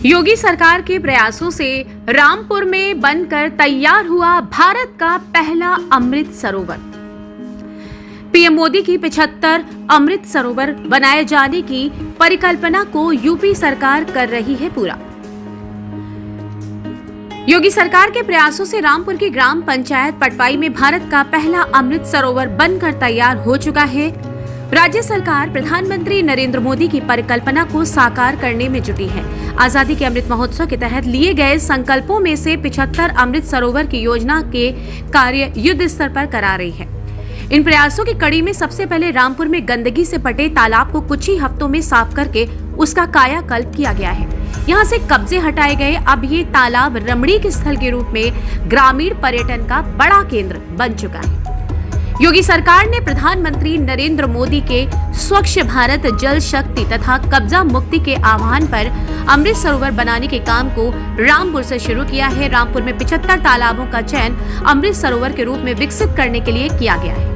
योगी सरकार के प्रयासों से रामपुर में बनकर तैयार हुआ भारत का पहला अमृत सरोवर। पीएम मोदी की 75 अमृत सरोवर बनाए जाने की परिकल्पना को यूपी सरकार कर रही है पूरा। योगी सरकार के प्रयासों से रामपुर की ग्राम पंचायत पटवाई में भारत का पहला अमृत सरोवर बनकर तैयार हो चुका है। राज्य सरकार प्रधानमंत्री नरेंद्र मोदी की परिकल्पना को साकार करने में जुटी है। आजादी के अमृत महोत्सव के तहत लिए गए संकल्पों में से 75 अमृत सरोवर की योजना के कार्य युद्ध स्तर पर करा रही है। इन प्रयासों की कड़ी में सबसे पहले रामपुर में गंदगी से पटे तालाब को कुछ ही हफ्तों में साफ करके उसका कायाकल्प किया गया है। यहाँ से कब्जे हटाए गए अब ये तालाब रमणीक स्थल के रूप में ग्रामीण पर्यटन का बड़ा केंद्र बन चुका है। योगी सरकार ने प्रधानमंत्री नरेंद्र मोदी के स्वच्छ भारत जल शक्ति तथा कब्जा मुक्ति के आह्वान पर अमृत सरोवर बनाने के काम को रामपुर से शुरू किया है। रामपुर में 75 तालाबों का चयन अमृत सरोवर के रूप में विकसित करने के लिए किया गया है।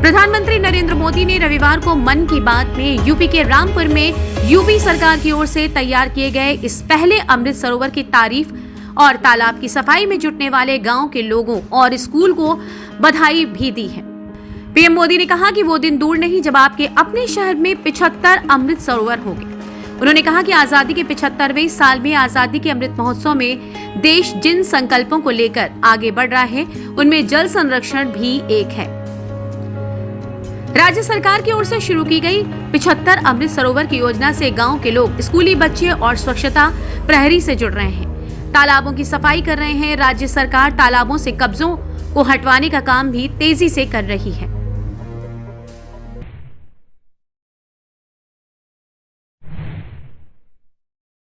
प्रधानमंत्री नरेंद्र मोदी ने रविवार को मन की बात में यूपी के रामपुर में यूपी सरकार की ओर से तैयार किए गए इस पहले अमृत सरोवर की तारीफ और तालाब की सफाई में जुटने वाले गांव के लोगों और स्कूल को बधाई भी दी है। पीएम मोदी ने कहा कि वो दिन दूर नहीं जब आपके अपने शहर में 75 अमृत सरोवर होंगे। उन्होंने कहा कि आजादी के 75वें साल में आजादी के अमृत महोत्सव में देश जिन संकल्पों को लेकर आगे बढ़ रहा है उनमें जल संरक्षण भी एक है। राज्य सरकार की ओर से शुरू की गई 75 अमृत सरोवर की योजना से गांव के लोग, स्कूली बच्चे और स्वच्छता प्रहरी से जुड़ रहे हैं, तालाबों की सफाई कर रहे हैं। राज्य सरकार तालाबों से कब्जों को हटवाने का काम भी तेजी से कर रही है।